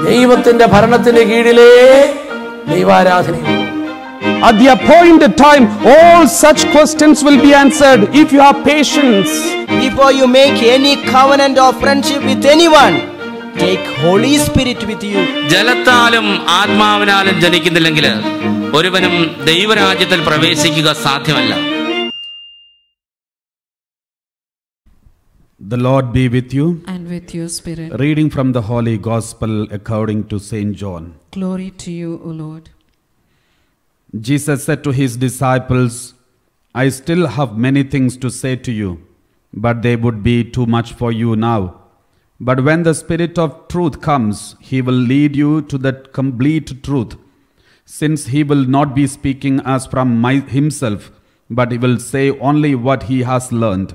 ദൈവത്തിന്റെ ഭരണത്തിന് കീഴിലേ ദൈവാരാധനയുള്ളൂ. At the appointed time, all such questions will be answered if you have patience. Before you make any covenant or friendship with anyone, take Holy Spirit with you. ജലത്താലും ആത്മാവിനാലും ജനിക്കുന്നില്ലെങ്കിൽ ഒരുവനും ദൈവരാജ്യത്തിൽ പ്രവേശിക്കുക സാധ്യമല്ല. The Lord be with you. And with your spirit. Reading from the Holy Gospel according to Saint John. Glory to you, O Lord. Jesus said to his disciples, I still have many things to say to you, but they would be too much for you now. But when the Spirit of truth comes, he will lead you to the complete truth, since he will not be speaking as from himself, but he will say only what he has learned.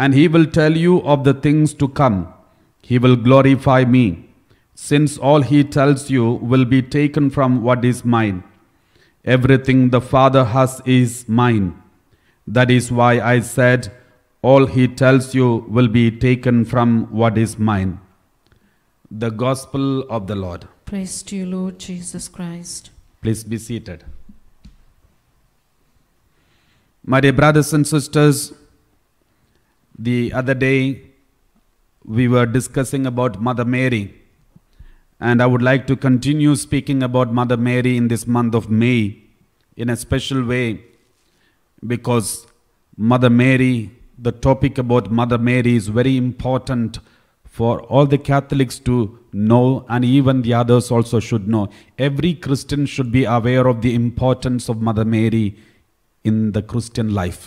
And he will tell you of the things to come. He will glorify me, since all he tells you will be taken from what is mine. Everything the Father has is mine. That is why I said, all he tells you will be taken from what is mine. The Gospel of the Lord. Praise to you, Lord Jesus Christ. Please be seated. My dear brothers and sisters, the other day we were discussing about Mother Mary, and I would like to continue speaking about Mother Mary in this month of May in a special way, because Mother Mary, the topic about Mother Mary is very important for all the Catholics to know, and even the others also should know. Every Christian should be aware of the importance of Mother Mary in the Christian life.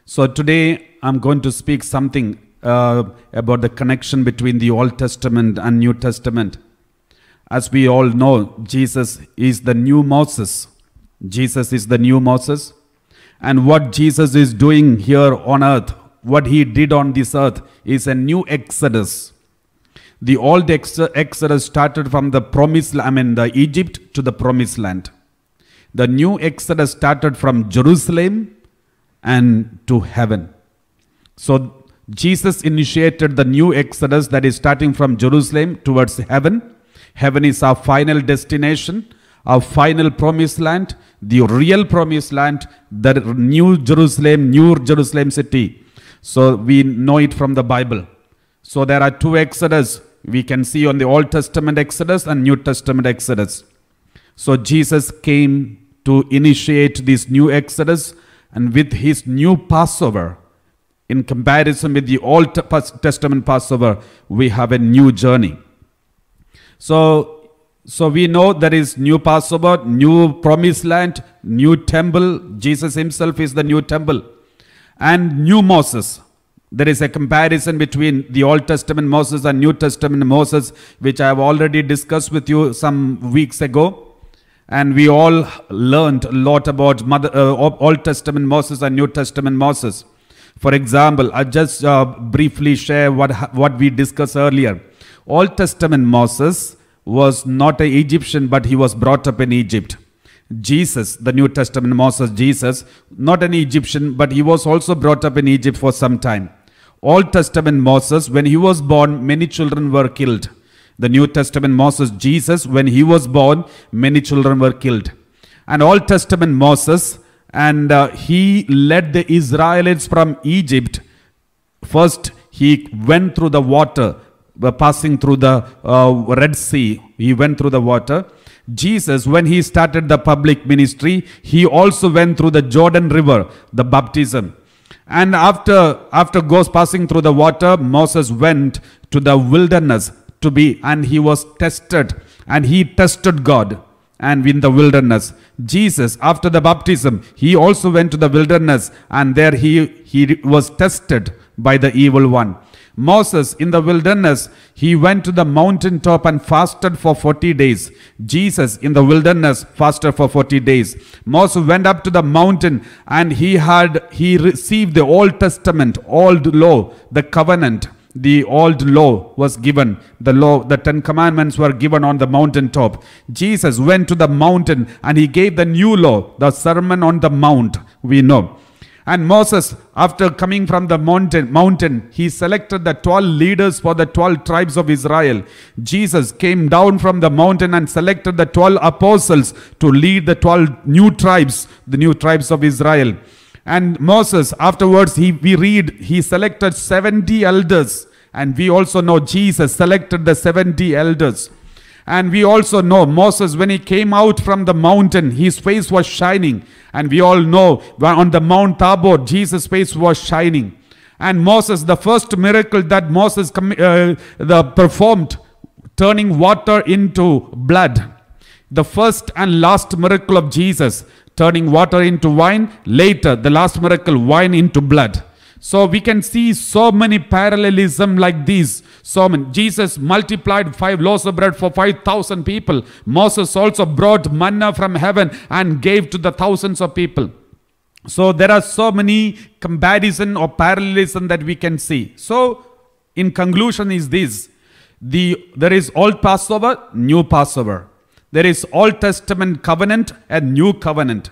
So today I'm going to speak something about the connection between the Old Testament and New Testament. As we all know, Jesus is the new Moses. Jesus is the new Moses. And what Jesus is doing here on earth, what he did on this earth, is a new Exodus. The old Exodus started from the the Egypt to the promised land. The new Exodus started from Jerusalem and to heaven. So Jesus initiated the new Exodus that is starting from Jerusalem towards heaven. Heaven is our final destination, our final promised land, the real promised land, the new Jerusalem city. So we know it from the Bible. So there are two Exodus we can see on the Old Testament Exodus and New Testament Exodus. So Jesus came to initiate this new Exodus, and with his new Passover, in comparison with the Old Testament Passover, we have a new journey. So we know there is new Passover, new promised land, new temple. Jesus himself is the new temple. And new Moses. There is a comparison between the Old Testament Moses and New Testament Moses, which I have already discussed with you some weeks ago. And we all learned a lot about Old Testament Moses and New Testament Moses. For example, I'll just briefly share what we discussed earlier. Old Testament Moses was not an Egyptian, but he was brought up in Egypt. Jesus, the New Testament Moses, Jesus, not an Egyptian, but he was also brought up in Egypt for some time. Old Testament Moses, when he was born, many children were killed. The New Testament Moses, Jesus, when he was born, many children were killed. And Old Testament Moses, and he led the Israelites from Egypt. First, he went through the water, passing through the Red Sea. He went through the water. Jesus, when he started the public ministry, he also went through the Jordan River, the baptism. And after passing through the water, Moses went to the wilderness and he was tested, and he tested God. And in the wilderness, Jesus, after the baptism, he also went to the wilderness, and there he was tested by the evil one. Moses, in the wilderness, he went to the mountaintop and fasted for 40 days. Jesus, in the wilderness, fasted for 40 days. Moses went up to the mountain, and he received the Old Testament, old law, the covenant. The old law was given. The law, the 10 commandments were given on the mountaintop. Jesus went to the mountain, and he gave the new law, the Sermon on the Mount, we know. And Moses, after coming from the mountain, he selected the 12 leaders for the 12 tribes of Israel. Jesus came down from the mountain and selected the 12 apostles to lead the 12 new tribes, the new tribes of Israel. And Moses, afterwards, we read, he selected 70 elders. And we also know Jesus selected the 70 elders. And we also know Moses, when he came out from the mountain, his face was shining. And we all know on the Mount Tabor, Jesus' face was shining. And Moses, the first miracle that Moses performed, turning water into blood. The first and last miracle of Jesus, turning water into wine. Later, the last miracle, wine into blood. So we can see so many parallelism like these. So many. Jesus multiplied 5 loaves of bread for 5,000 people. Moses also brought manna from heaven and gave to the thousands of people. So there are so many comparison or parallelism that we can see. So in conclusion is this. There is Old Passover, New Passover. There is Old Testament covenant and New covenant.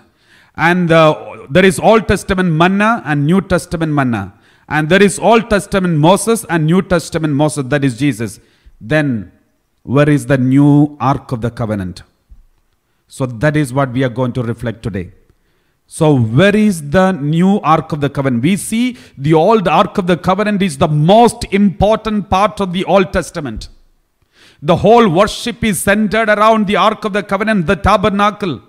And there is Old Testament manna and New Testament manna. And there is Old Testament Moses and New Testament Moses, that is Jesus. Then where is the new Ark of the Covenant? So that is what we are going to reflect today. So where is the new Ark of the Covenant? We see the old Ark of the Covenant is the most important part of the Old Testament. The whole worship is centered around the Ark of the Covenant, the tabernacle.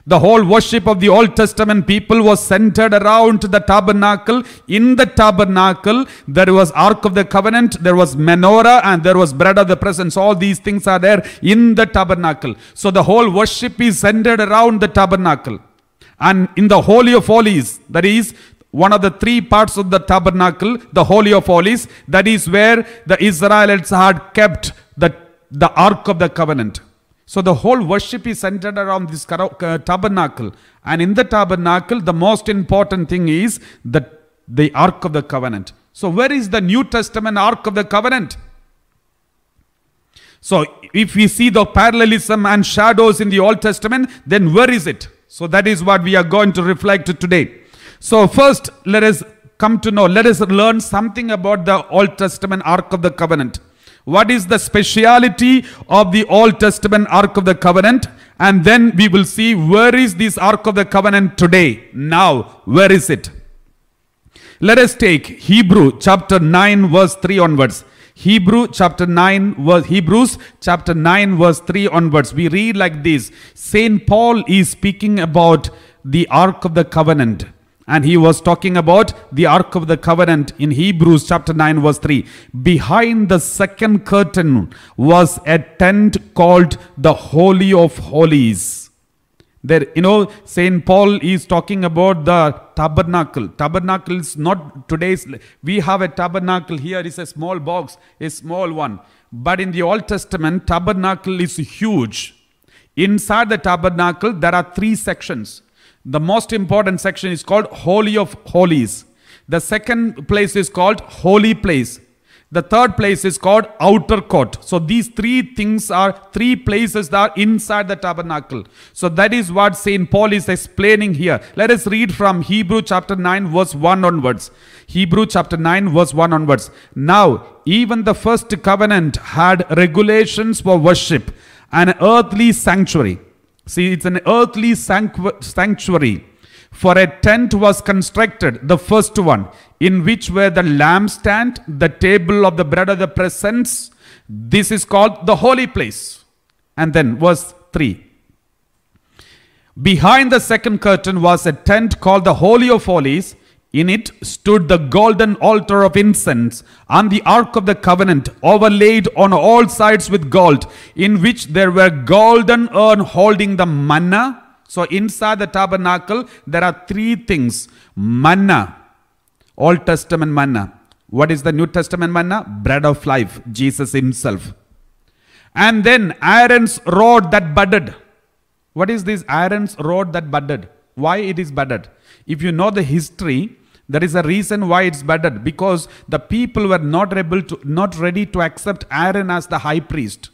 The whole worship of the Old Testament people was centered around the tabernacle. In the tabernacle, there was Ark of the Covenant, there was menorah, and there was bread of the presence. All these things are there in the tabernacle. So the whole worship is centered around the tabernacle. And in the Holy of Holies, that is one of the 3 parts of the tabernacle, the Holy of Holies, that is where the Israelites had kept the Ark of the Covenant. So the whole worship is centered around this tabernacle. And in the tabernacle, the most important thing is the Ark of the Covenant. So where is the New Testament Ark of the Covenant? So if we see the parallelism and shadows in the Old Testament, then where is it? So that is what we are going to reflect today. So first, let us learn something about the Old Testament Ark of the Covenant. What is the speciality of the Old Testament Ark of the Covenant? And then we will see where is this Ark of the Covenant today. Now, where is it? Let us take Hebrews chapter 9 verse 3 onwards. Hebrews chapter 9 verse 3 onwards. We read like this. Saint Paul is speaking about the Ark of the Covenant. And he was talking about the Ark of the Covenant in Hebrews chapter 9 verse 3. Behind the second curtain was a tent called the Holy of Holies. There, Saint Paul is talking about the tabernacle. Tabernacle is not today's. We have a tabernacle here. It's a small box, a small one. But in the Old Testament, tabernacle is huge. Inside the tabernacle, there are 3 sections. The most important section is called Holy of Holies. The second place is called Holy Place. The third place is called Outer Court. So these 3 things are 3 places that are inside the tabernacle. So that is what Saint Paul is explaining here. Let us read from Hebrews chapter 9 verse 1 onwards. Hebrews chapter 9 verse 1 onwards. Now, even the first covenant had regulations for worship, an earthly sanctuary. See, it's an earthly sanctuary. For a tent was constructed, the first one, in which were the lampstand, the table of the bread of the presence. This is called the holy place. And then verse 3. Behind the second curtain was a tent called the Holy of Holies. In it stood the golden altar of incense and the Ark of the Covenant, overlaid on all sides with gold, in which there were golden urns holding the manna. So inside the tabernacle, there are 3 things. Manna, Old Testament manna. What is the New Testament manna? Bread of life, Jesus himself. And then Aaron's rod that budded. What is this Aaron's rod that budded? Why it is budded? If you know the history, there is a reason why it's budded. Because the people were not ready to accept Aaron as the high priest.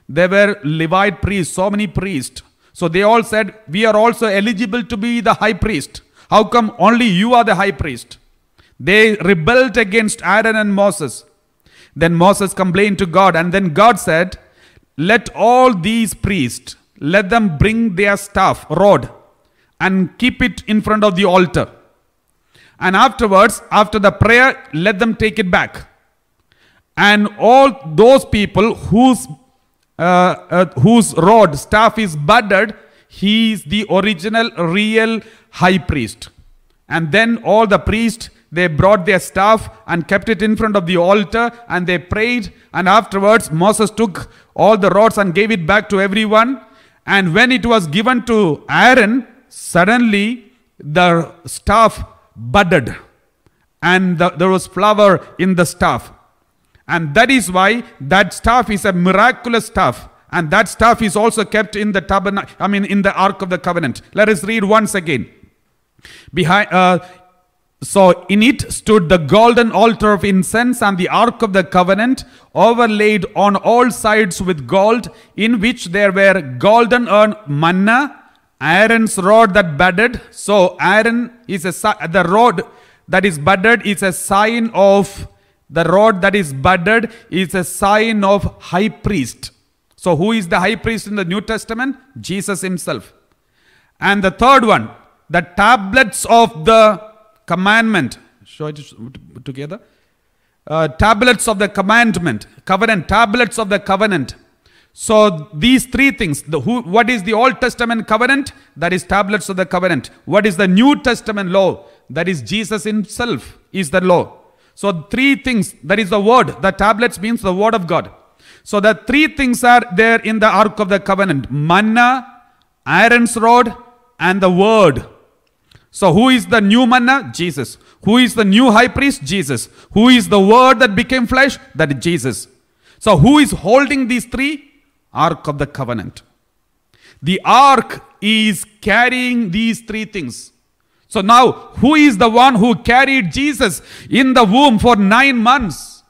There were Levite priests, so many priests. So they all said, we are also eligible to be the high priest. How come only you are the high priest? They rebelled against Aaron and Moses. Then Moses complained to God, and then God said, let all these priests, let them bring their staff, rod, and keep it in front of the altar. And afterwards, after the prayer, let them take it back. And all those people whose rod, staff is budded, he is the original, real high priest. And then all the priests, they brought their staff and kept it in front of the altar, and they prayed. And afterwards, Moses took all the rods and gave it back to everyone. And when it was given to Aaron, suddenly the staff budded, and there was flower in the staff. And that is why that staff is a miraculous staff. And that staff is also kept in the tabernacle, in the Ark of the Covenant. Let us read once again. So in it stood the golden altar of incense and the Ark of the Covenant, overlaid on all sides with gold, in which there were golden manna, Aaron's rod that budded. So Aaron is the rod that is budded is a sign of, the rod that is budded is a sign of high priest. So who is the high priest in the New Testament? Jesus himself. And the third one, the tablets of the commandment. Show it together. Tablets of the covenant. Tablets of the covenant. So these three things. What is the Old Testament covenant? That is tablets of the covenant. What is the New Testament law? That is Jesus himself is the law. So three things. That is the word. The tablets means the word of God. So the three things are there in the Ark of the Covenant. Manna, Aaron's rod, and the word. So who is the new manna? Jesus. Who is the new high priest? Jesus. Who is the word that became flesh? That is Jesus. So who is holding these three? Ark of the Covenant. The ark is carrying these three things. So now, who is the one who carried Jesus in the womb for 9 months?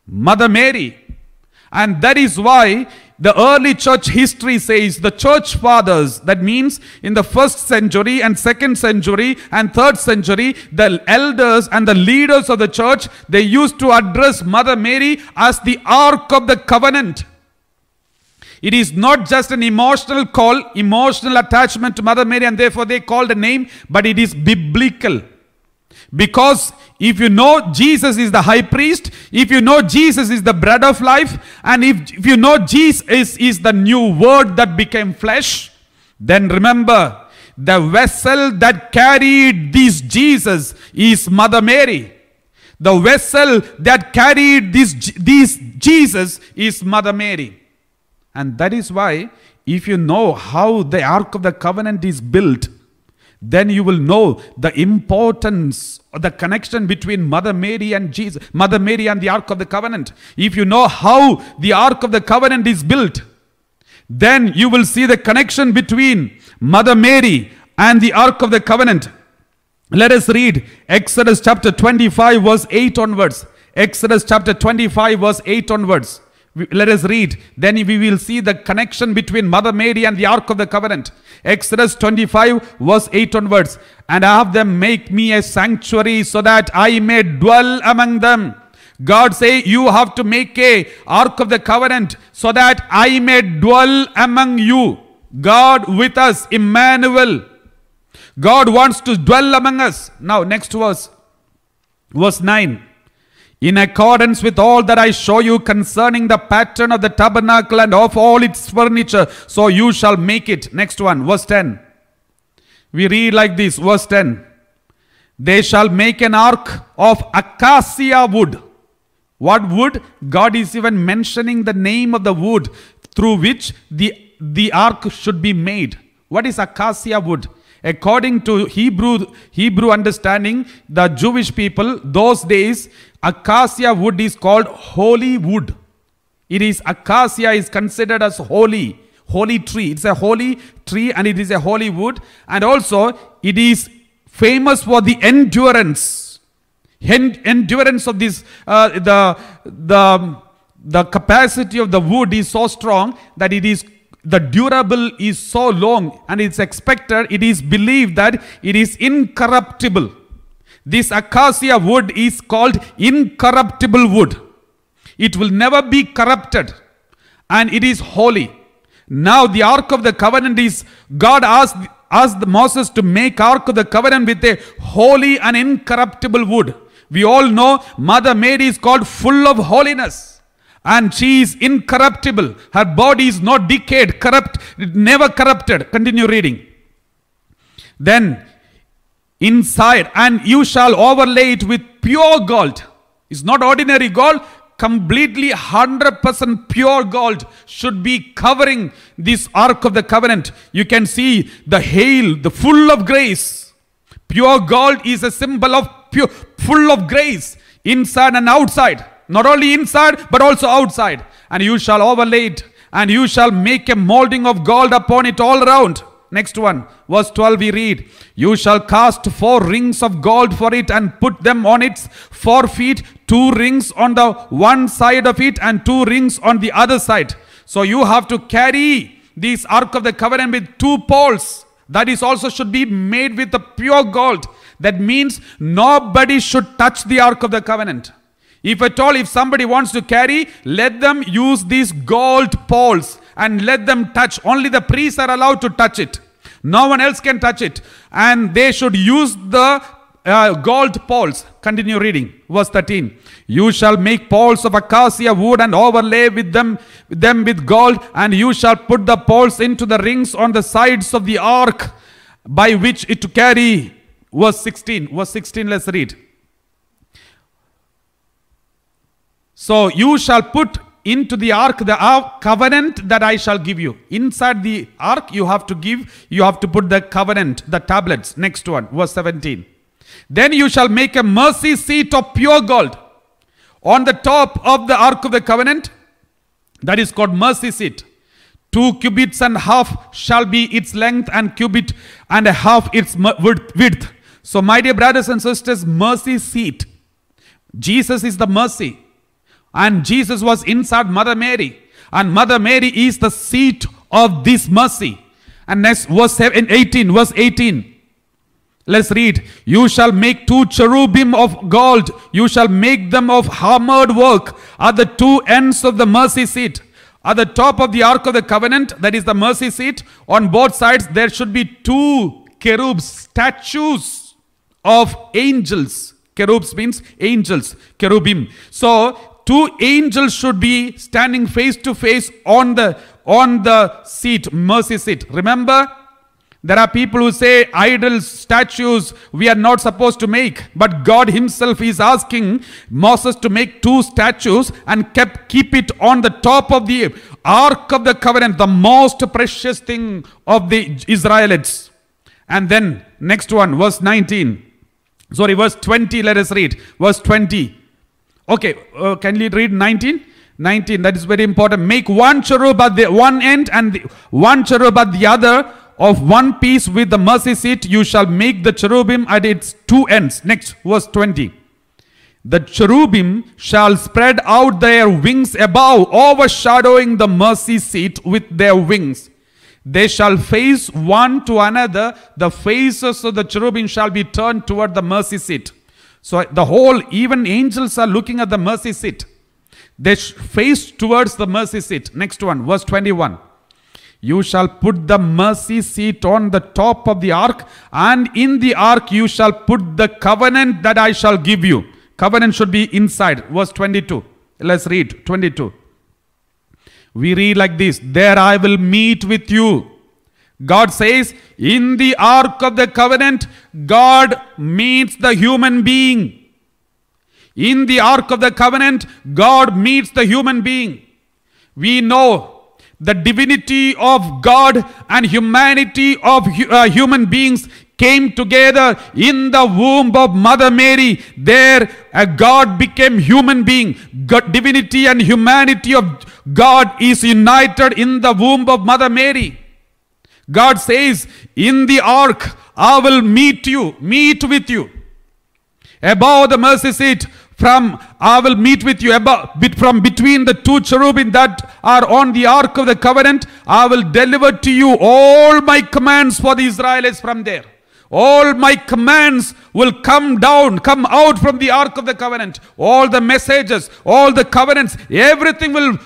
Mother Mary. And that is why the early church history says the church fathers, that means in the 1st century and 2nd century and 3rd century, the elders and the leaders of the church, they used to address Mother Mary as the Ark of the Covenant. It is not just an emotional call, emotional attachment to Mother Mary, and therefore they call the name, but it is biblical. Because if you know Jesus is the high priest, if you know Jesus is the bread of life, and if you know Jesus is the new word that became flesh, then remember, the vessel that carried this Jesus is Mother Mary. The vessel that carried this Jesus is Mother Mary. And that is why, if you know how the Ark of the Covenant is built, then you will know the importance of the connection between Mother Mary and Jesus, Mother Mary and the Ark of the Covenant. If you know how the Ark of the Covenant is built, then you will see the connection between Mother Mary and the Ark of the Covenant. Let us read Exodus chapter 25 verse 8 onwards. Exodus chapter 25 verse 8 onwards. Let us read. Then we will see the connection between Mother Mary and the Ark of the Covenant. Exodus 25 verse 8 onwards. And have them make me a sanctuary so that I may dwell among them. God say, you have to make a Ark of the Covenant so that I may dwell among you. God with us, Emmanuel. God wants to dwell among us. Now next verse. Verse 9. In accordance with all that I show you concerning the pattern of the tabernacle and of all its furniture, so you shall make it. Next one, verse 10. We read like this, verse 10. They shall make an ark of acacia wood. What wood? God is even mentioning the name of the wood through which the ark should be made. What is acacia wood? According to Hebrew understanding, the Jewish people, those days, acacia wood is called holy wood. Acacia is considered as holy tree. It's a holy tree and it is a holy wood. And also, it is famous for the endurance. Endurance of this, the capacity of the wood is so strong that it is the durable is so long, and it's expected, it is believed that it is incorruptible. This acacia wood is called incorruptible wood. It will never be corrupted, and it is holy. Now the Ark of the Covenant is, God asked Moses to make Ark of the Covenant with a holy and incorruptible wood. We all know Mother Mary is called full of holiness, and she is incorruptible. Her body is not decayed, never corrupted. Continue reading. Then inside, and you shall overlay it with pure gold. It's not ordinary gold. Completely 100% pure gold should be covering this Ark of the Covenant. You can see the hail, the full of grace. Pure gold is a symbol of pure, full of grace, inside and outside. Not only inside, but also outside. And you shall overlay it, and you shall make a molding of gold upon it all around. Next one, verse 12 we read, you shall cast 4 rings of gold for it, and put them on its 4 feet, 2 rings on the one side of it, and 2 rings on the other side. So you have to carry this Ark of the Covenant with 2 poles. That is also should be made with the pure gold. That means nobody should touch the Ark of the Covenant. If at all, if somebody wants to carry, let them use these gold poles and let them touch. Only the priests are allowed to touch it. No one else can touch it. And they should use the gold poles. Continue reading. Verse 13. You shall make poles of acacia wood and overlay them with gold, and you shall put the poles into the rings on the sides of the ark by which it to carry. Verse 16. Verse 16, let's read. So you shall put into the ark the covenant that I shall give you. Inside the ark you have to put the covenant, the tablets. Next one, verse 17. Then you shall make a mercy seat of pure gold on the top of the ark of the covenant. That is called mercy seat. 2 cubits and half shall be its length, and cubit and a half its width. So my dear brothers and sisters, mercy seat. Jesus is the mercy. And Jesus was inside Mother Mary. And Mother Mary is the seat of this mercy. And next, verse 18. Let's read. You shall make 2 cherubim of gold. You shall make them of hammered work at the 2 ends of the mercy seat. At the top of the Ark of the Covenant, that is the mercy seat, on both sides there should be 2 cherubs, statues of angels. Cherubs means angels, cherubim. So 2 angels should be standing face to face on the seat, mercy seat. Remember, there are people who say idols, statues we are not supposed to make. But God himself is asking Moses to make 2 statues and keep it on the top of the Ark of the Covenant, the most precious thing of the Israelites. And then next one, verse 19. Sorry, verse 20, let us read. Verse 20. Okay, can you read 19? 19, that is very important. Make 1 cherub at the one end and 1 cherub at the other of one piece with the mercy seat. You shall make the cherubim at its 2 ends. Next, verse 20. The cherubim shall spread out their wings above, overshadowing the mercy seat with their wings. They shall face one to another. The faces of the cherubim shall be turned toward the mercy seat. So the whole, even angels are looking at the mercy seat. They face towards the mercy seat. Next one, verse 21. You shall put the mercy seat on the top of the ark, and in the ark you shall put the covenant that I shall give you. Covenant should be inside. Verse 22. Let's read 22. We read like this. There I will meet with you. God says, in the Ark of the Covenant, God meets the human being. In the Ark of the Covenant, God meets the human being. We know the divinity of God and humanity of human beings came together in the womb of Mother Mary. There, God became human being. God, divinity and humanity of God is united in the womb of Mother Mary. God says, in the ark, I will meet with you. Above the mercy seat, I will meet with you from between the two cherubim that are on the ark of the covenant. I will deliver to you all my commands for the Israelites from there. All my commands will come out from the ark of the covenant. All the messages, all the covenants, everything will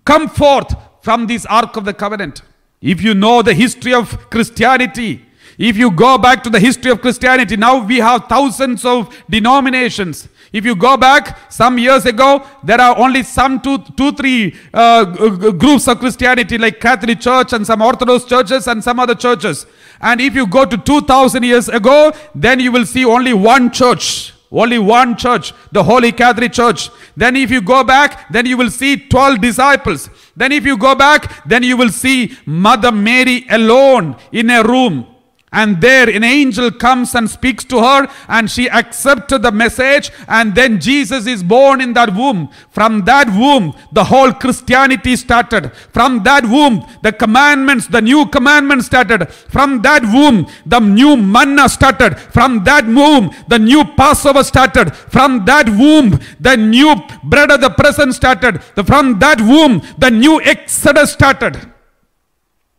come forth from this ark of the covenant. If you know the history of Christianity, if you go back to the history of Christianity, now we have thousands of denominations. If you go back some years ago, there are only some three groups of Christianity, like Catholic Church and some Orthodox churches and some other churches. And if you go to 2000 years ago, then you will see only one church. Only one church, the Holy Catholic Church. Then if you go back, then you will see 12 disciples. Then if you go back, then you will see Mother Mary alone in a room. And there an angel comes and speaks to her, and she accepted the message, and then Jesus is born in that womb. From that womb, the whole Christianity started. From that womb, the commandments, the new commandments started. From that womb, the new manna started. From that womb, the new Passover started. From that womb, the new bread of the present started. From that womb, the new Exodus started.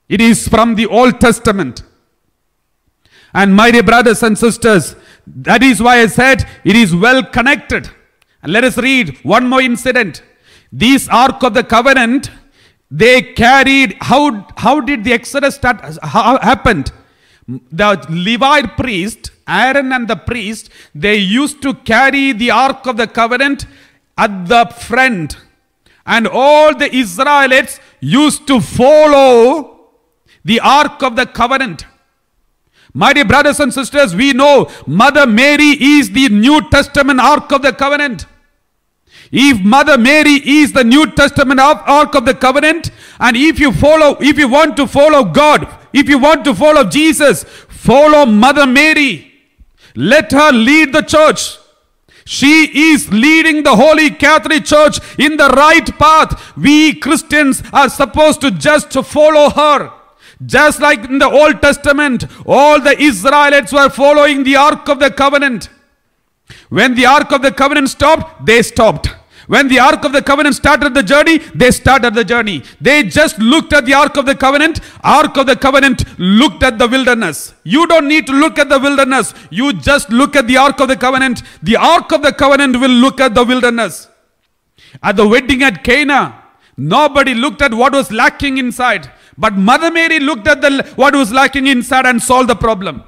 It is from the Old Testament. And my dear brothers and sisters, that is why I said it is well connected. And let us read one more incident. This Ark of the Covenant, they carried, how did the Exodus start, happened? The Levite priest, Aaron and the priest, they used to carry the Ark of the Covenant at the front. And all the Israelites used to follow the Ark of the Covenant. My dear brothers and sisters, we know Mother Mary is the New Testament Ark of the Covenant. If Mother Mary is the New Testament Ark of the Covenant, and if you want to follow God, if you want to follow Jesus, follow Mother Mary. Let her lead the church. She is leading the Holy Catholic Church in the right path. We Christians are supposed to just follow her. Just like in the Old Testament, all the Israelites were following the Ark of the Covenant. When the Ark of the Covenant stopped, they stopped. When the Ark of the Covenant started the journey, they started the journey. They just looked at the Ark of the Covenant. Ark of the Covenant looked at the wilderness. You don't need to look at the wilderness. You just look at the Ark of the Covenant. The Ark of the Covenant will look at the wilderness. At the wedding at Cana, nobody looked at what was lacking inside. But Mother Mary looked at what was lacking inside and solved the problem.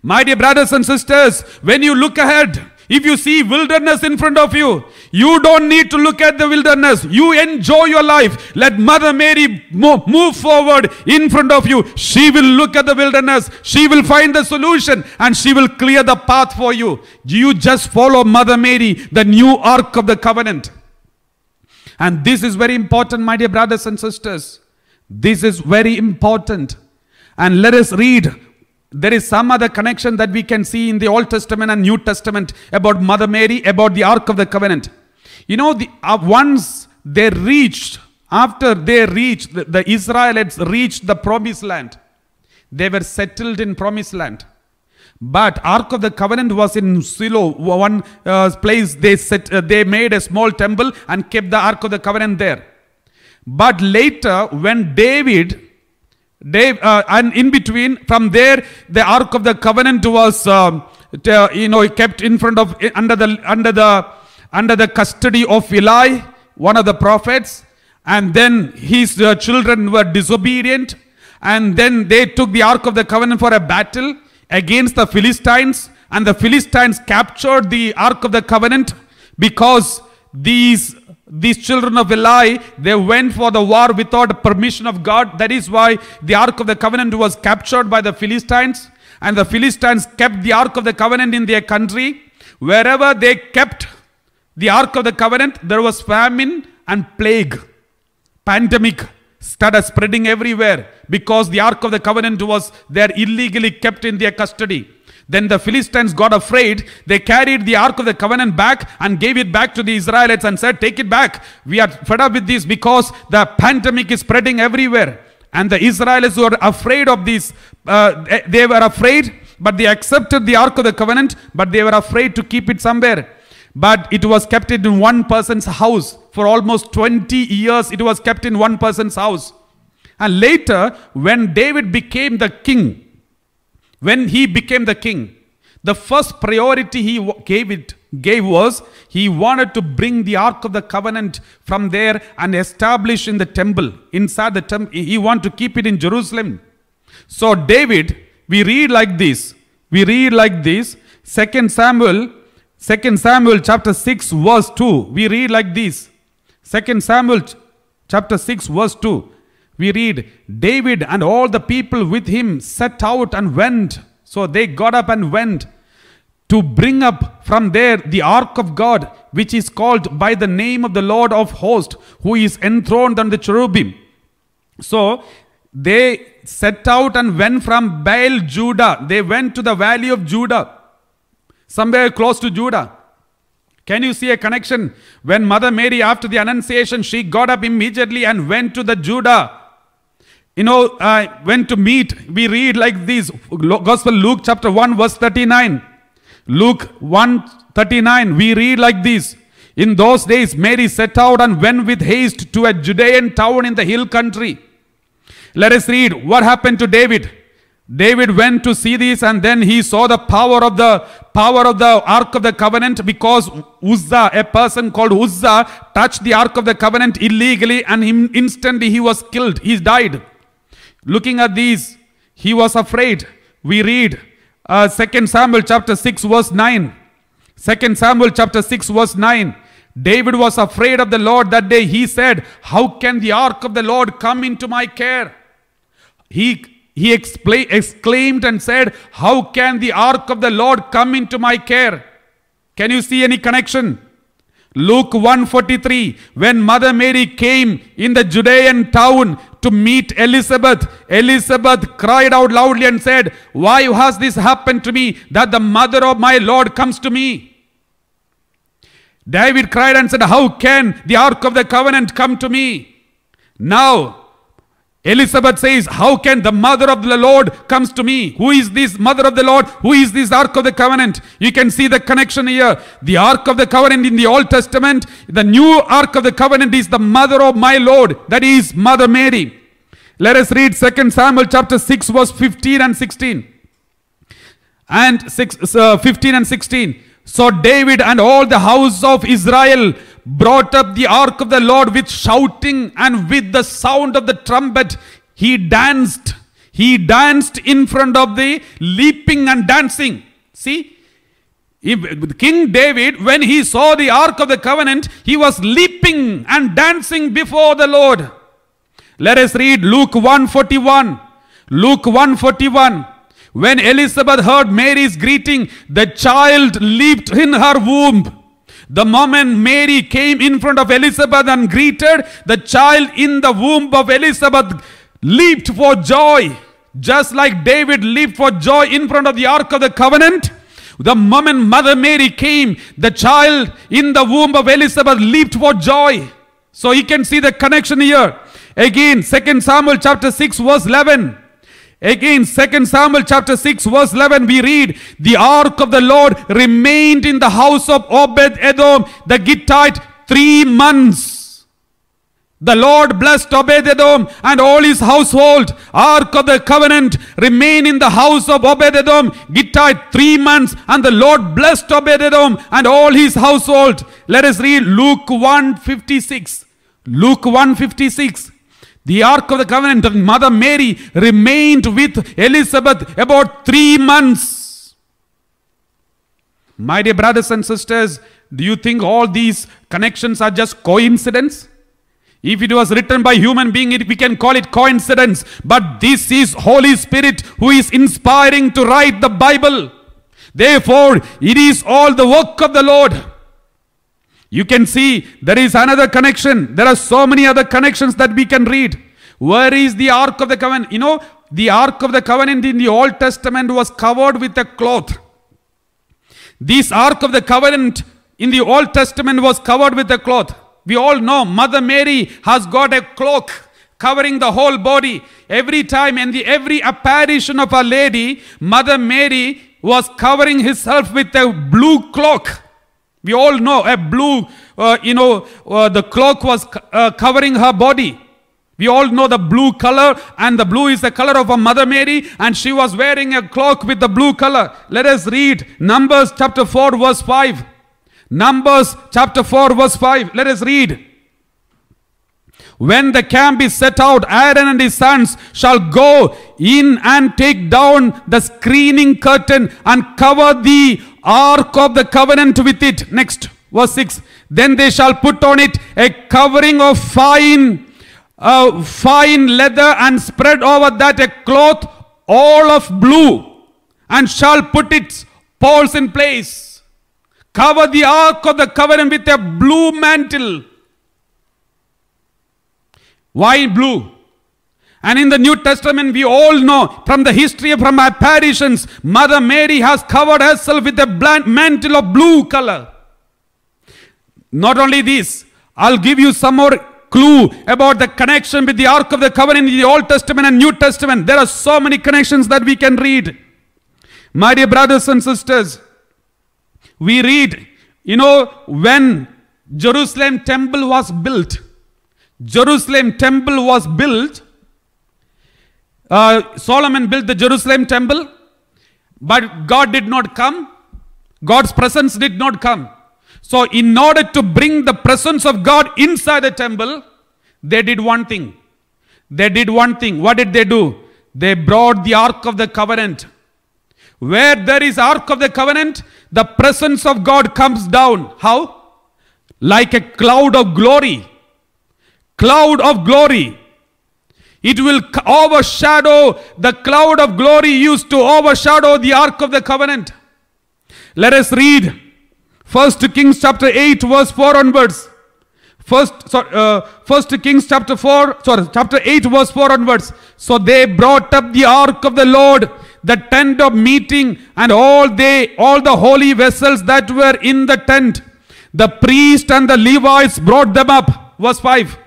My dear brothers and sisters, when you look ahead, if you see wilderness in front of you, you don't need to look at the wilderness. You enjoy your life. Let Mother Mary move forward in front of you. She will look at the wilderness. She will find the solution and she will clear the path for you. You just follow Mother Mary, the new Ark of the Covenant. And this is very important, my dear brothers and sisters. This is very important. And let us read. There is some other connection that we can see in the Old Testament and New Testament about Mother Mary, about the Ark of the Covenant. You know, once they reached, after they reached, the Israelites reached the promised land. They were settled in promised land. But Ark of the Covenant was in Shiloh, one place they made a small temple and kept the Ark of the Covenant there. But later, when David, and in between, from there, the Ark of the Covenant was, kept in front of, under the custody of Eli, one of the prophets. And then his children were disobedient. And then they took the Ark of the Covenant for a battle against the Philistines. And the Philistines captured the Ark of the Covenant because these children of Eli, they went for the war without permission of God. That is why the Ark of the Covenant was captured by the Philistines. And the Philistines kept the Ark of the Covenant in their country. Wherever they kept the Ark of the Covenant, there was famine and plague. Pandemic started spreading everywhere because the Ark of the Covenant was there illegally kept in their custody. Then the Philistines got afraid. They carried the Ark of the Covenant back and gave it back to the Israelites and said, take it back. We are fed up with this because the pandemic is spreading everywhere. And the Israelites were afraid of this. They were afraid, but they accepted the Ark of the Covenant, but they were afraid to keep it somewhere. but it was kept in one person's house. For almost 20 years, it was kept in one person's house. And later, when David became the king, the first priority he gave was he wanted to bring the Ark of the Covenant from there and establish in the temple. Inside the temple, he wanted to keep it in Jerusalem. So David, we read like this. 2 Samuel chapter 6 verse 2. We read like this. 2 Samuel chapter 6 verse 2. We read, David and all the people with him set out and went. So they got up and went to bring up from there the ark of God, which is called by the name of the Lord of hosts, who is enthroned on the cherubim. So they set out and went from Baal, Judah. They went to the valley of Judah, somewhere close to Judah. Can you see a connection? When Mother Mary, after the Annunciation, she got up immediately and went to the Judah. Went to meet. We read like this. Gospel Luke chapter 1 verse 39. Luke 1:39. We read like this. In those days, Mary set out and went with haste to a Judean town in the hill country. Let us read what happened to David. David went to see this, and then he saw the power of the Ark of the Covenant, because Uzzah, a person called Uzzah, touched the Ark of the Covenant illegally, and instantly he was killed. He died. Looking at these, he was afraid. We read 2 Samuel chapter 6 verse 9. 2 Samuel chapter 6 verse 9. David was afraid of the Lord that day. He said, how can the ark of the Lord come into my care? He exclaimed and said, how can the ark of the Lord come into my care? Can you see any connection? Luke 1:43, when Mother Mary came in the Judean town to meet Elizabeth, Elizabeth cried out loudly and said, why has this happened to me, that the mother of my Lord comes to me? David cried and said, how can the Ark of the Covenant come to me? Now, Elizabeth says, how can the mother of the Lord comes to me? Who is this mother of the Lord? Who is this Ark of the Covenant? You can see the connection here. The Ark of the Covenant in the Old Testament, the new Ark of the Covenant is the mother of my Lord. That is Mother Mary. Let us read 2 Samuel chapter 6 verse 15 and 16. And 15 and 16. So David and all the house of Israel brought up the ark of the Lord with shouting and with the sound of the trumpet. He danced in front of the leaping and dancing. See, King David, when he saw the ark of the covenant, he was leaping and dancing before the Lord. Let us read Luke 1:41. Luke 1:41. When Elizabeth heard Mary's greeting, the child leaped in her womb. The moment Mary came in front of Elizabeth and greeted, the child in the womb of Elizabeth leaped for joy. Just like David leaped for joy in front of the Ark of the Covenant, the moment Mother Mary came, the child in the womb of Elizabeth leaped for joy. So you can see the connection here. Again, 2 Samuel chapter 6 verse 11. Again, 2 Samuel chapter 6 verse 11, we read, the ark of the Lord remained in the house of Obed-Edom the Gittite 3 months. The Lord blessed Obed-Edom and all his household. Ark of the covenant remained in the house of Obed-Edom Gittite 3 months, and the Lord blessed Obed-Edom and all his household. Let us read Luke 1:56. Luke 1:56. The Ark of the Covenant of Mother Mary remained with Elizabeth about 3 months. My dear brothers and sisters, do you think all these connections are just coincidence? If it was written by human being, we can call it coincidence. But this is Holy Spirit who is inspiring to write the Bible. Therefore, it is all the work of the Lord. You can see there is another connection. There are so many other connections that we can read. Where is the Ark of the Covenant? You know, the Ark of the Covenant in the Old Testament was covered with a cloth. This Ark of the Covenant in the Old Testament was covered with a cloth. We all know Mother Mary has got a cloak covering the whole body. Every time in every apparition of Our Lady, Mother Mary was covering herself with a blue cloak. We all know a blue, the cloak was covering her body. We all know the blue color, and the blue is the color of a Mother Mary, and she was wearing a cloak with the blue color. Let us read Numbers chapter 4 verse 5. Numbers chapter 4 verse 5. Let us read. When the camp is set out, Aaron and his sons shall go in and take down the screening curtain and cover the ark of the covenant with it. Next, verse 6. Then they shall put on it a covering of fine leather, and spread over that a cloth all of blue, and shall put its poles in place. Cover the ark of the covenant with a blue mantle. Why blue? And in the New Testament, we all know from the history, from apparitions, Mother Mary has covered herself with a mantle of blue color. Not only this, I'll give you some more clue about the connection with the Ark of the Covenant in the Old Testament and New Testament. There are so many connections that we can read. My dear brothers and sisters, we read, when Jerusalem temple was built, Solomon built the Jerusalem temple, but God did not come. God's presence did not come. So in order to bring the presence of God inside the temple, they did one thing. What did they do? They brought the Ark of the Covenant. Where there is Ark of the Covenant, the presence of God comes down. How? Like a cloud of glory. Cloud of glory. It will overshadow, the cloud of glory used to overshadow the Ark of the Covenant. Let us read 1 Kings chapter 8 verse 4 onwards. 1 Kings chapter 8 verse 4 onwards. So they brought up the ark of the Lord, the tent of meeting, and all the holy vessels that were in the tent. The priest and the Levites brought them up. Verse 5.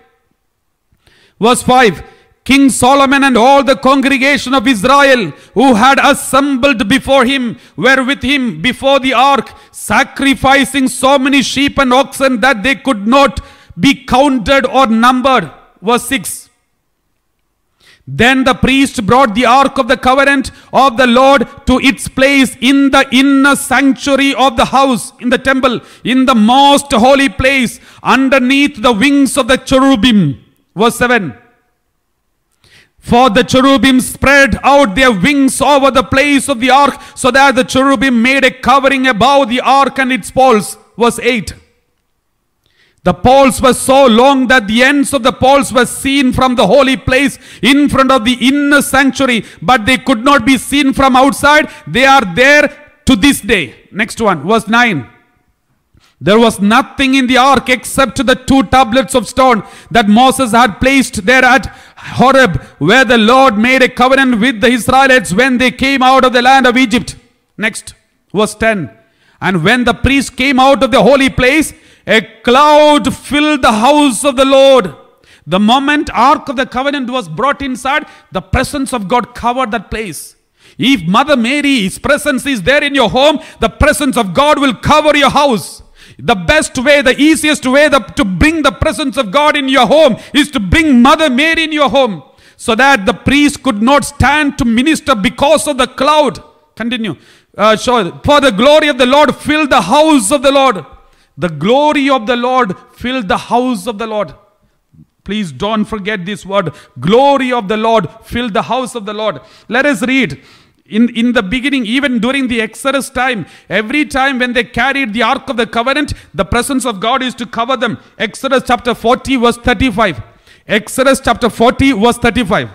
King Solomon and all the congregation of Israel who had assembled before him were with him before the ark, sacrificing so many sheep and oxen that they could not be counted or numbered. Verse 6. Then the priest brought the ark of the covenant of the Lord to its place in the inner sanctuary of the house, in the temple, in the most holy place, underneath the wings of the cherubim. Verse 7. For the cherubim spread out their wings over the place of the ark, so that the cherubim made a covering above the ark and its poles. Verse 8. The poles were so long that the ends of the poles were seen from the holy place in front of the inner sanctuary, but they could not be seen from outside. They are there to this day. Next one, verse 9. There was nothing in the ark except the 2 tablets of stone that Moses had placed there at Horeb, where the Lord made a covenant with the Israelites when they came out of the land of Egypt. Next, verse 10. And when the priest came out of the holy place, a cloud filled the house of the Lord. The moment Ark of the Covenant was brought inside, the presence of God covered that place. If Mother Mary's presence is there in your home, the presence of God will cover your house. The best way, the easiest way to bring the presence of God in your home is to bring Mother Mary in your home, so that the priest could not stand to minister because of the cloud. Continue. For the glory of the Lord filled the house of the Lord. The glory of the Lord filled the house of the Lord. Please don't forget this word. Glory of the Lord filled the house of the Lord. Let us read. In the beginning, even during the Exodus time, every time when they carried the Ark of the Covenant, the presence of God is to cover them. Exodus chapter 40 verse 35. Exodus chapter 40 verse 35.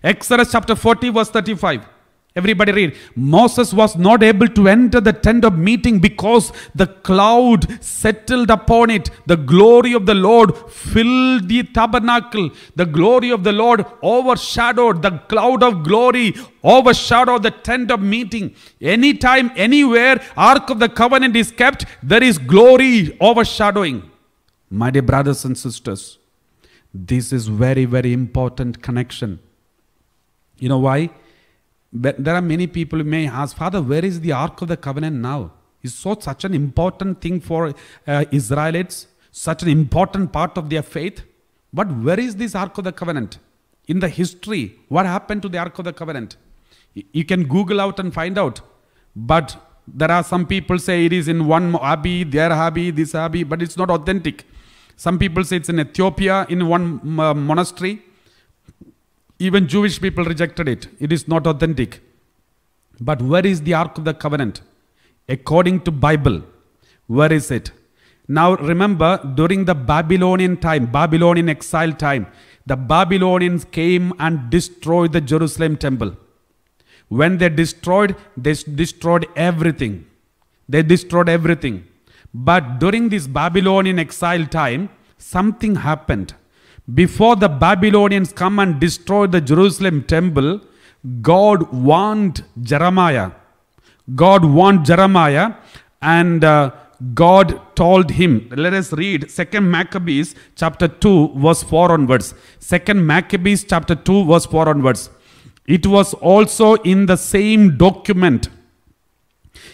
Exodus chapter 40 verse 35. Everybody read. Moses was not able to enter the tent of meeting because the cloud settled upon it. The glory of the Lord filled the tabernacle. The glory of the Lord overshadowed, the cloud of glory overshadowed the tent of meeting. Anytime, anywhere Ark of the Covenant is kept, there is glory overshadowing. My dear brothers and sisters, this is very, very important connection. You know why? But there are many people who may ask, Father, where is the Ark of the Covenant now? is such an important thing for Israelites, such an important part of their faith. But where is this Ark of the Covenant? In the history, what happened to the Ark of the Covenant? You can Google out and find out. But there are some people say it is in one abbey, their abbey, this abbey, but it's not authentic. Some people say it's in Ethiopia, in one monastery. Even Jewish people rejected it. It is not authentic. But where is the Ark of the Covenant? According to Bible, where is it? Now remember, during the Babylonian time, Babylonian exile time, the Babylonians came and destroyed the Jerusalem temple. When they destroyed everything. They destroyed everything. But during this Babylonian exile time, something happened. Before the Babylonians come and destroy the Jerusalem temple, God warned Jeremiah. God warned Jeremiah, and God told him. Let us read 2 Maccabees chapter 2 verse 4 onwards. 2 Maccabees chapter 2 verse 4 onwards. It was also in the same document.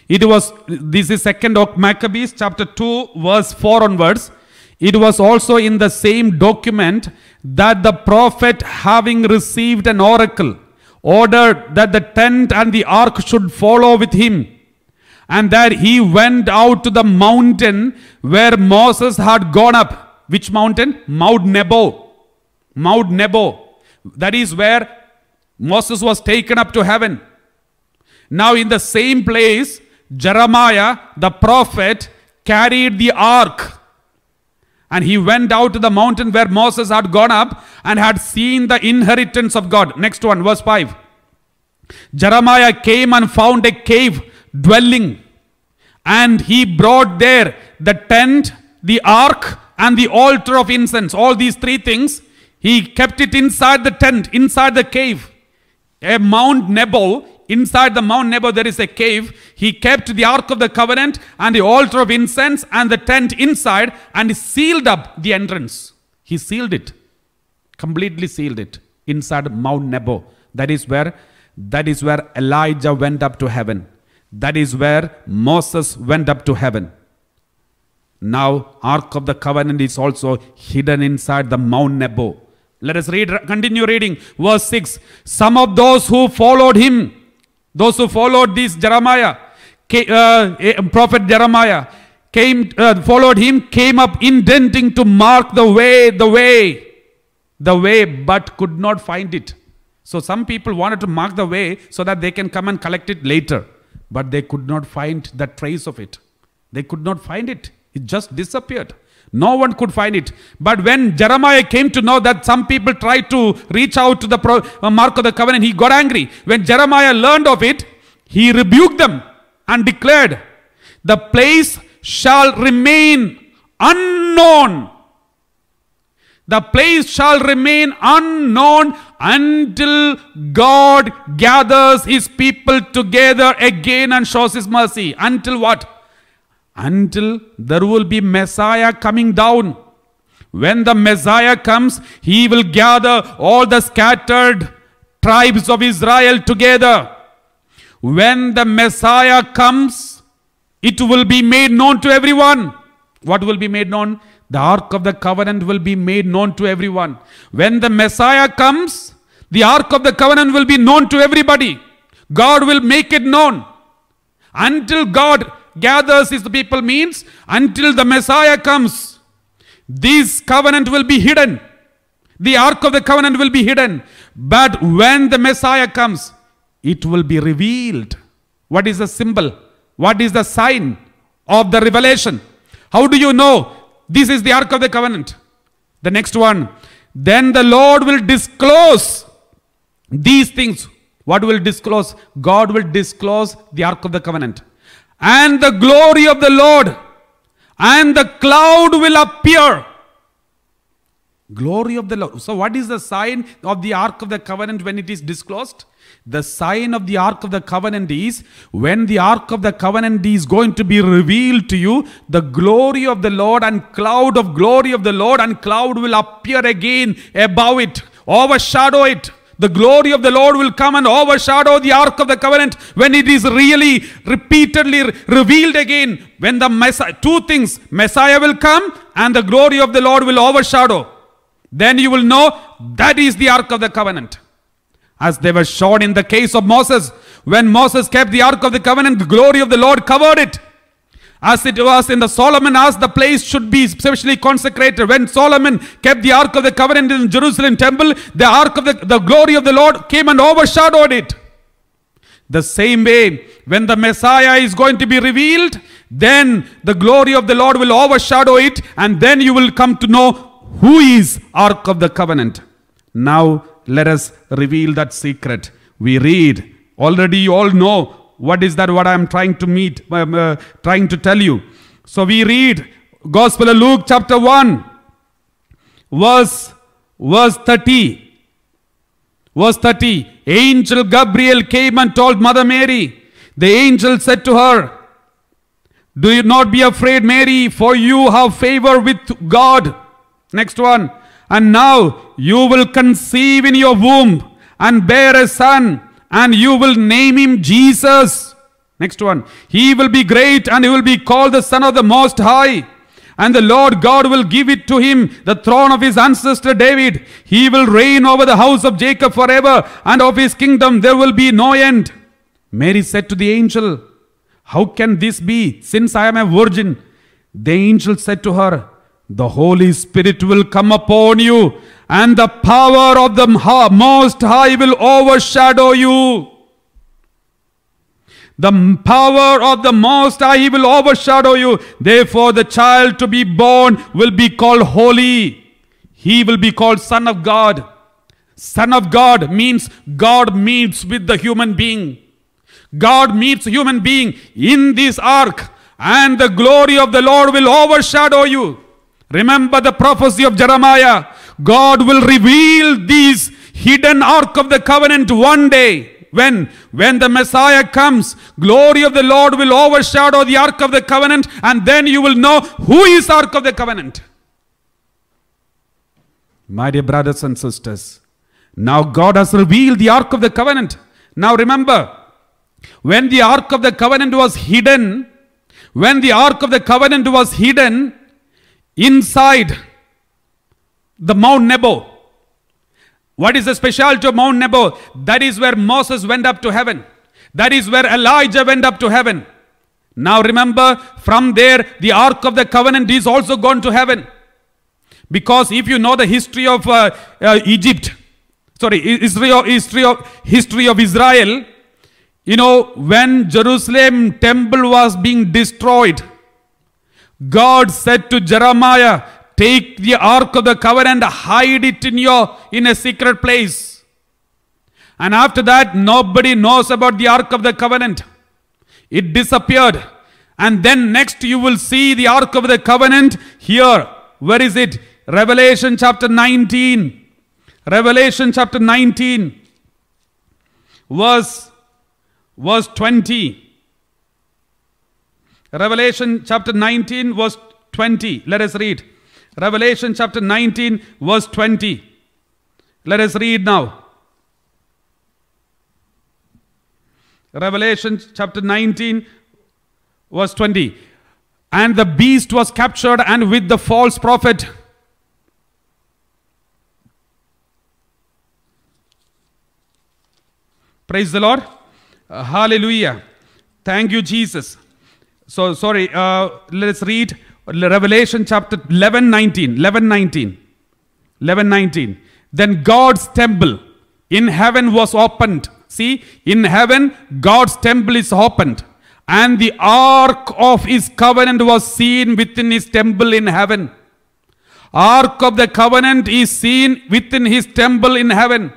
This is 2 Maccabees chapter 2 verse 4 onwards. It was also in the same document that the prophet, having received an oracle, ordered that the tent and the ark should follow with him, and that he went out to the mountain where Moses had gone up. Which mountain? Mount Nebo. Mount Nebo. That is where Moses was taken up to heaven. Now in the same place, Jeremiah, the prophet, carried the ark. And he went out to the mountain where Moses had gone up and had seen the inheritance of God. Next one, verse 5. Jeremiah came and found a cave dwelling, and he brought there the tent, the ark, and the altar of incense. All these three things, he kept it inside the tent, inside the cave. A Mount Nebo, inside the Mount Nebo there is a cave. He kept the Ark of the Covenant and the altar of incense and the tent inside, and sealed up the entrance. He sealed it, completely sealed it inside Mount Nebo. That is where Elijah went up to heaven. That is where Moses went up to heaven. Now Ark of the Covenant is also hidden inside the Mount Nebo. Let us continue reading verse 6. Some of those who followed him, those who followed this Jeremiah, prophet Jeremiah, followed him, came up intending to mark the way, but could not find it. So some people wanted to mark the way so that they can come and collect it later. But they could not find the trace of it. They could not find it. It just disappeared. No one could find it. But when Jeremiah came to know that some people tried to reach out to the mark of the covenant, he got angry. When Jeremiah learned of it, he rebuked them and declared, the place shall remain unknown. The place shall remain unknown until God gathers his people together again and shows his mercy. Until what? Until there will be Messiah coming down. When the Messiah comes, he will gather all the scattered tribes of Israel together. When the Messiah comes, it will be made known to everyone. What will be made known? The Ark of the Covenant will be made known to everyone. When the Messiah comes, the Ark of the Covenant will be known to everybody. God will make it known. Until God gathers his people means until the Messiah comes, this covenant will be hidden. The Ark of the Covenant will be hidden. But when the Messiah comes, it will be revealed. What is the symbol? What is the sign of the revelation? How do you know this is the Ark of the Covenant? The next one. Then the Lord will disclose these things. What will disclose? God will disclose the Ark of the Covenant. And the glory of the Lord and the cloud will appear. Glory of the Lord. So what is the sign of the Ark of the Covenant when it is disclosed? The sign of the Ark of the Covenant is when the Ark of the Covenant is going to be revealed to you, the glory of the Lord and cloud of glory of the Lord and cloud will appear again above it, overshadow it. The glory of the Lord will come and overshadow the Ark of the Covenant when it is really repeatedly revealed again. When the Messiah, two things, Messiah will come and the glory of the Lord will overshadow. Then you will know that is the Ark of the Covenant. As they were shown in the case of Moses. When Moses kept the Ark of the Covenant, the glory of the Lord covered it. As it was in the Solomon, as the place should be specially consecrated. When Solomon kept the Ark of the Covenant in Jerusalem temple, the Ark of the glory of the Lord came and overshadowed it. The same way, when the Messiah is going to be revealed, then the glory of the Lord will overshadow it, and then you will come to know who is Ark of the Covenant. Now, let us reveal that secret. We read, already you all know what is that, what I am trying to tell you. So we read Gospel of Luke chapter 1, verse 30. Verse 30, Angel Gabriel came and told Mother Mary. The angel said to her, do you not be afraid, Mary, for you have favor with God. Next one. And now you will conceive in your womb and bear a son, and you will name him Jesus. Next one. He will be great and he will be called the Son of the Most High. And the Lord God will give it to him, the throne of his ancestor David. He will reign over the house of Jacob forever, and of his kingdom there will be no end. Mary said to the angel, how can this be, since I am a virgin? The angel said to her, the Holy Spirit will come upon you, and the power of the Most High will overshadow you. The power of the Most High will overshadow you. Therefore, the child to be born will be called holy. He will be called Son of God. Son of God means God meets with the human being. God meets a human being in this ark, and the glory of the Lord will overshadow you. Remember the prophecy of Jeremiah. God will reveal this hidden Ark of the Covenant one day. When the Messiah comes, glory of the Lord will overshadow the Ark of the Covenant, and then you will know who is Ark of the Covenant. My dear brothers and sisters, now God has revealed the Ark of the Covenant. Now remember, when the Ark of the Covenant was hidden, inside the Mount Nebo. What is the specialty of Mount Nebo? That is where Moses went up to heaven. That is where Elijah went up to heaven. Now remember, from there the Ark of the Covenant is also gone to heaven. Because if you know the history of history of Israel, you know, when Jerusalem temple was being destroyed, God said to Jeremiah, take the Ark of the Covenant, hide it in a secret place. And after that, nobody knows about the Ark of the Covenant. It disappeared. And then next you will see the Ark of the Covenant here. Where is it? Revelation chapter 19. Revelation chapter 19. Verse 20. Revelation chapter 19 verse 20. Let us read. Revelation chapter 19 verse 20. Let us read now. Revelation chapter 19 verse 20. And the beast was captured, and with the false prophet. Praise the Lord. Hallelujah. Thank you, Jesus. So, sorry, let's read Revelation chapter 11:19. Then God's temple in heaven was opened. See, in heaven, God's temple is opened. And the ark of his covenant was seen within his temple in heaven. Ark of the covenant is seen within his temple in heaven.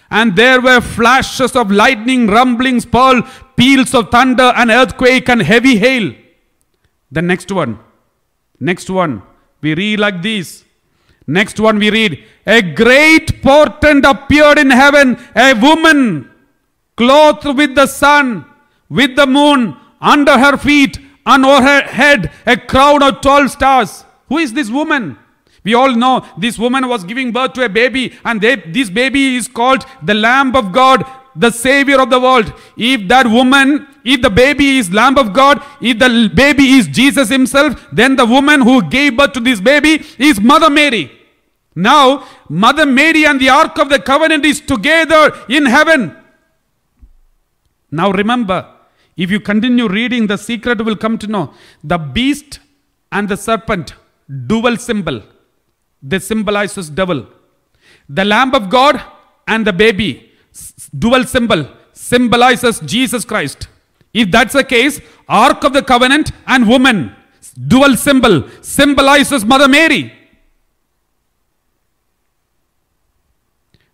And there were flashes of lightning, rumblings, peals of thunder, and earthquake, and heavy hail. The next one, we read like this. Next one we read, a great portent appeared in heaven, a woman clothed with the sun, with the moon under her feet, and over her head a crown of 12 stars. Who is this woman? We all know this woman was giving birth to a baby, and this baby is called the Lamb of God, the Savior of the world. If the baby is Lamb of God, if the baby is Jesus himself, then the woman who gave birth to this baby is Mother Mary. Now, Mother Mary and the Ark of the Covenant is together in heaven. Now remember, if you continue reading, the secret will come to know. The beast and the serpent, dual symbol. They symbolizes devil. The Lamb of God and the baby, dual symbol, symbolizes Jesus Christ. If that's the case, Ark of the Covenant and woman, dual symbol, symbolizes Mother Mary.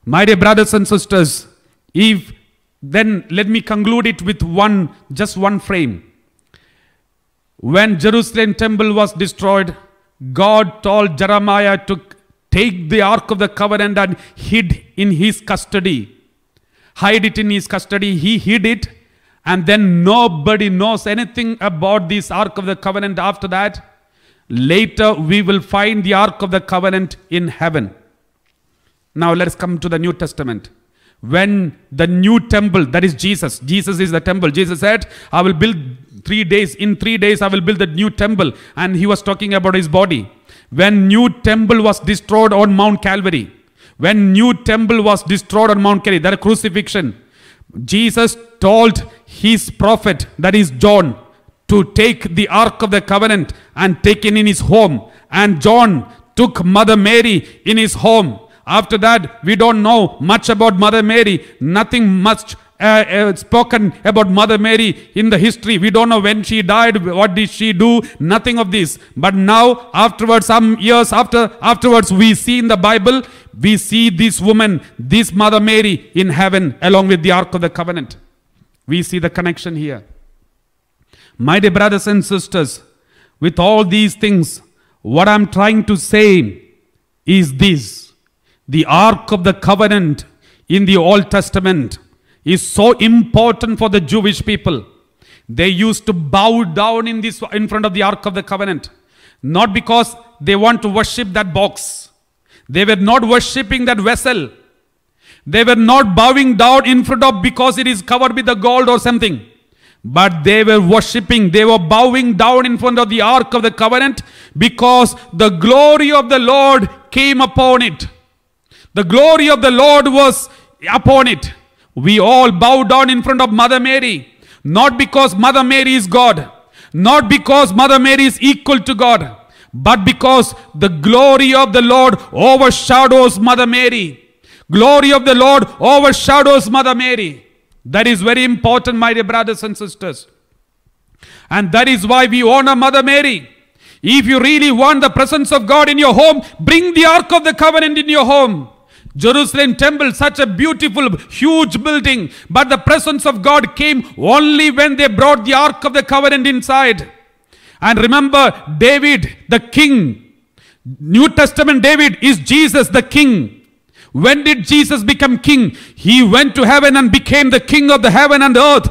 My dear brothers and sisters, then let me conclude it with just one frame. When Jerusalem temple was destroyed, God told Jeremiah to take the Ark of the Covenant and hide it in his custody. He hid it, and then nobody knows anything about this Ark of the Covenant after that. Later we will find the Ark of the Covenant in heaven. Now let's come to the New Testament. When the new temple, that is Jesus is the temple. Jesus said, I will build 3 days. In 3 days I will build the new temple. And he was talking about his body. When new temple was destroyed on Mount Calvary, that crucifixion, Jesus told his prophet, that is John, to take the Ark of the Covenant and take it in his home. And John took Mother Mary in his home. After that, we don't know much about Mother Mary. Nothing much spoken about Mother Mary in the history. We don't know when she died, what did she do, nothing of this. But now, afterwards, some years afterwards, we see in the Bible, we see this woman, this Mother Mary in heaven along with the Ark of the Covenant. We see the connection here. My dear brothers and sisters, with all these things, what I'm trying to say is this. The Ark of the Covenant in the Old Testament is so important for the Jewish people. They used to bow down in front of the Ark of the Covenant. Not because they want to worship that box. They were not worshipping that vessel. They were not bowing down in front of because it is covered with the gold or something. But they were worshipping, they were bowing down in front of the Ark of the Covenant because the glory of the Lord came upon it. The glory of the Lord was upon it. We all bow down in front of Mother Mary. Not because Mother Mary is God. Not because Mother Mary is equal to God. But because the glory of the Lord overshadows Mother Mary. Glory of the Lord overshadows Mother Mary. That is very important, my dear brothers and sisters. And that is why we honor Mother Mary. If you really want the presence of God in your home, bring the Ark of the Covenant in your home. Jerusalem temple, such a beautiful, huge building. But the presence of God came only when they brought the Ark of the Covenant inside. And remember, David, the king. New Testament David is Jesus, the king. When did Jesus become king? He went to heaven and became the king of the heaven and the earth.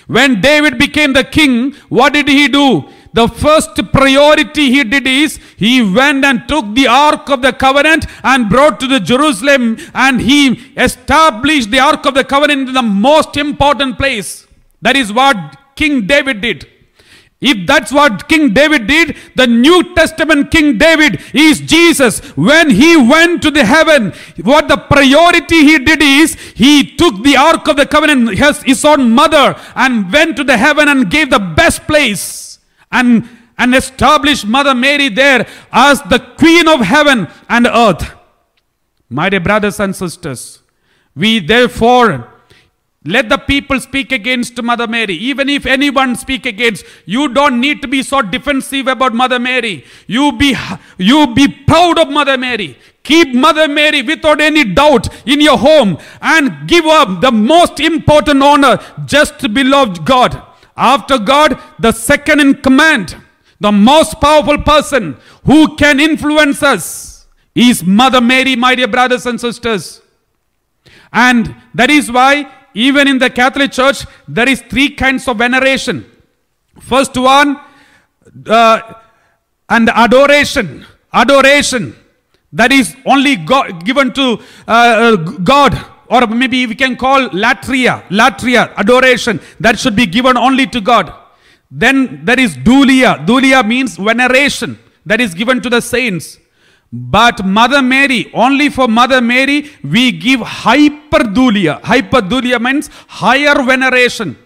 When David became the king, what did he do? The first priority he did is, he went and took the Ark of the Covenant and brought to the Jerusalem, and he established the Ark of the Covenant in the most important place. That is what King David did. If that's what King David did, the New Testament King David is Jesus. When he went to the heaven, what the priority he did is, he took the Ark of the Covenant, his own mother, and went to the heaven and gave the best place. And established Mother Mary there as the Queen of heaven and earth. My dear brothers and sisters, we therefore let the people speak against Mother Mary. Even if anyone speak against, you don't need to be so defensive about Mother Mary. You be proud of Mother Mary. Keep Mother Mary without any doubt in your home and give her the most important honor, just beloved God. After God, the second in command, the most powerful person who can influence us is Mother Mary, my dear brothers and sisters. And that is why even in the Catholic Church, there is 3 kinds of veneration. First one, and adoration. adoration that is only given to God, or maybe we can call latria, adoration that should be given only to God. Then there is dulia means veneration that is given to the saints. But Mother Mary, only for Mother Mary, we give hyperdulia. Hyperdulia means higher veneration.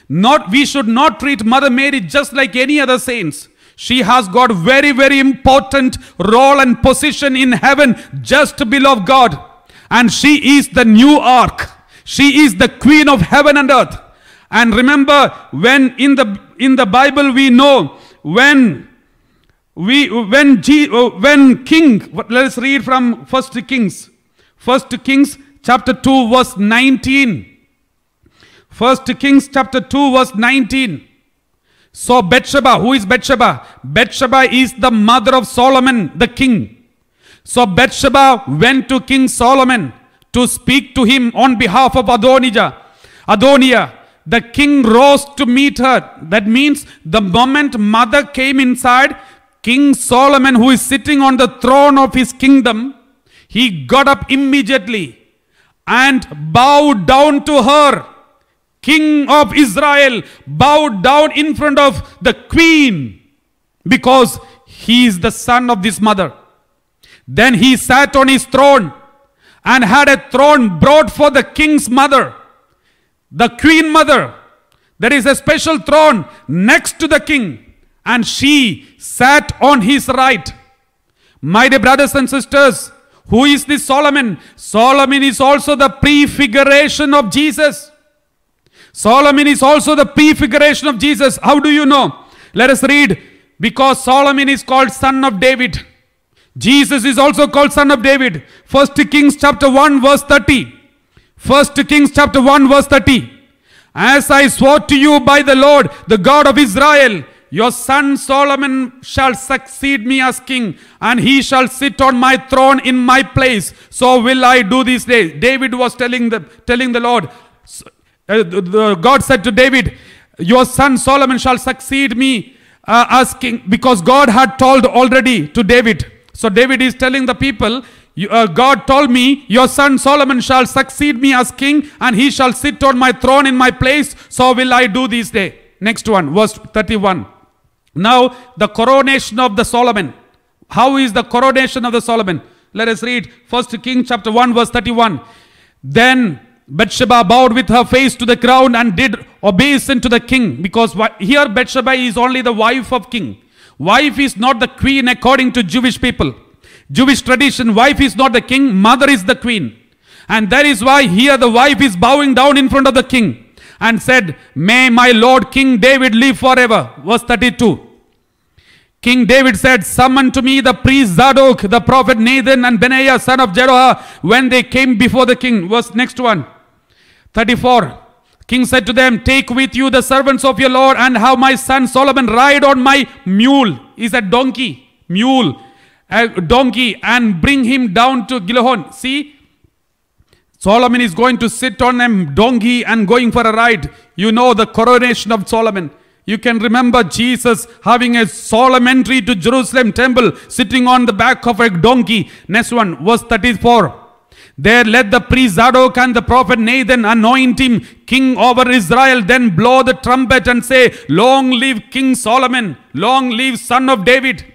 We should not treat Mother Mary just like any other saints. She has got very, very important role and position in heaven just below God. And she is the new ark. She is the queen of heaven and earth. And remember, when in the Bible we know when king, let us read from 1 Kings. 1 Kings chapter 2 verse 19. 1 Kings chapter 2 verse 19. So Bathsheba, who is Bathsheba? Bathsheba is the mother of Solomon, the king. So Bathsheba went to King Solomon to speak to him on behalf of Adoniah. The king rose to meet her. That means the moment mother came inside, King Solomon, who is sitting on the throne of his kingdom, he got up immediately and bowed down to her. King of Israel bowed down in front of the queen because he is the son of this mother. Then he sat on his throne and had a throne brought for the king's mother, the queen mother. There is a special throne next to the king, and she sat on his right. My dear brothers and sisters, who is this Solomon? Solomon is also the prefiguration of Jesus. Solomon is also the prefiguration of Jesus. How do you know? Let us read. Because Solomon is called son of David, Jesus is also called son of David. 1 Kings chapter 1 verse 30. 1 Kings chapter 1 verse 30. As I swore to you by the Lord, the God of Israel, your son Solomon shall succeed me as king, and he shall sit on my throne in my place. So will I do this day. David was telling the Lord, God said to David, your son Solomon shall succeed me as king, because God had told already to David. So David is telling the people, God told me, your son Solomon shall succeed me as king, and he shall sit on my throne in my place. So will I do this day. Next one, verse 31. Now the coronation of the Solomon. How is the coronation of the Solomon? Let us read 1 Kings chapter 1 verse 31. Then Bathsheba bowed with her face to the ground and did obeisance to the king. Because here Bathsheba is only the wife of king. Wife is not the queen according to Jewish people. Jewish tradition, wife is not the king, mother is the queen. And that is why here the wife is bowing down in front of the king and said, may my Lord King David live forever. Verse 32. King David said, summon to me the priest Zadok, the prophet Nathan, and Benaiah son of Jeroham when they came before the king. Verse next one. 34. King said to them, take with you the servants of your Lord and have my son Solomon ride on my mule. Is a donkey. Mule. A donkey, and bring him down to Gihon. See, Solomon is going to sit on a donkey and going for a ride. You know the coronation of Solomon. You can remember Jesus having a solemn entry to Jerusalem temple, sitting on the back of a donkey. Next one, verse 34. There let the priest Zadok and the prophet Nathan anoint him king over Israel. Then blow the trumpet and say, long live King Solomon. Long live son of David.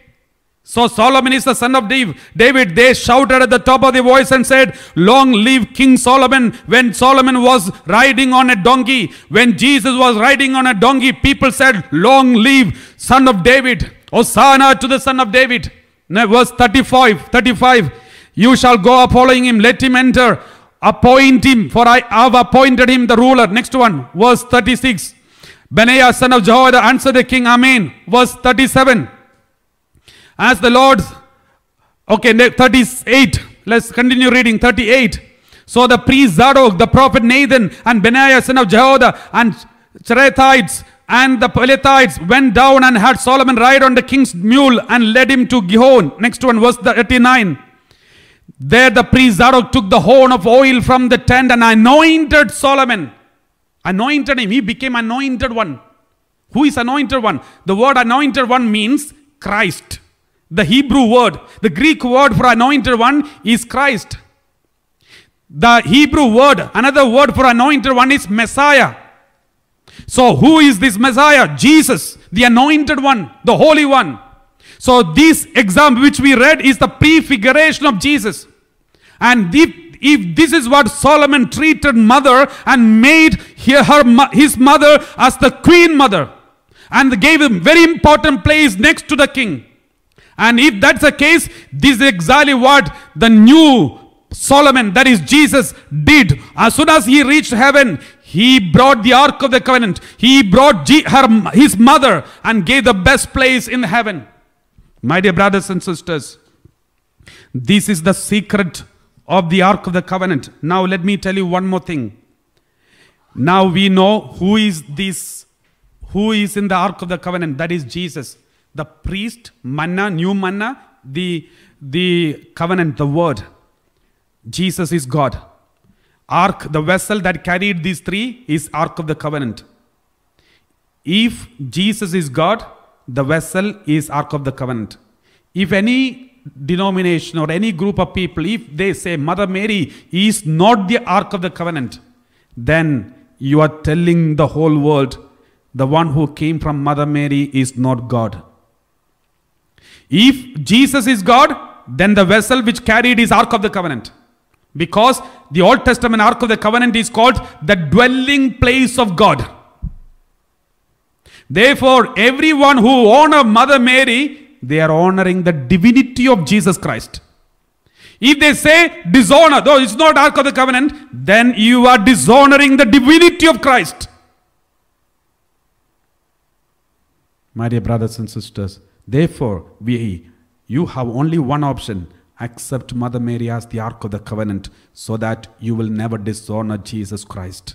So Solomon is the son of David. They shouted at the top of their voice and said, long live King Solomon. When Solomon was riding on a donkey, when Jesus was riding on a donkey, people said, long live son of David. Hosanna to the son of David. Now, verse 35. You shall go up following him. Let him enter. Appoint him, for I have appointed him the ruler. Next one, verse 36. Benaiah son of Jehoiada answered the king, amen. Verse 37. As the Lord, okay, 38. Let's continue reading. 38. So the priest Zadok, the prophet Nathan, and Benaiah son of Jehoiada, and Cherethites, and the Pelethites went down and had Solomon ride on the king's mule and led him to Gihon. Next one, verse 39. There the priest Zadok took the horn of oil from the tent and anointed Solomon. Anointed him. He became anointed one. Who is anointed one? The word anointed one means Christ. The Hebrew word, the Greek word for anointed one is Christ. The Hebrew word, another word for anointed one is Messiah. So who is this Messiah? Jesus, the anointed one, the holy one. So this example which we read is the prefiguration of Jesus. And if this is what Solomon treated mother and made his mother as the queen mother and gave him very important place next to the king. And if that's the case, this is exactly what the new Solomon, that is Jesus, did. As soon as he reached heaven, he brought the Ark of the Covenant. He brought his mother and gave the best place in heaven. My dear brothers and sisters, this is the secret of the Ark of the Covenant. Now let me tell you one more thing. Now we know who is in the Ark of the Covenant. That is Jesus. The priest, manna, new manna, the covenant, the word. Jesus is God. Ark, the vessel that carried these three, is Ark of the Covenant. If Jesus is God, the vessel is Ark of the Covenant. If any denomination or any group of people, if they say Mother Mary is not the Ark of the Covenant, then you are telling the whole world the one who came from Mother Mary is not God. If Jesus is God, then the vessel which carried is Ark of the Covenant. Because the Old Testament Ark of the Covenant is called the dwelling place of God. Therefore, everyone who honors Mother Mary, they are honoring the divinity of Jesus Christ. If they say dishonor, though it's not Ark of the Covenant, then you are dishonoring the divinity of Christ. My dear brothers and sisters, therefore, you have only one option. Accept Mother Mary as the Ark of the Covenant so that you will never dishonor Jesus Christ.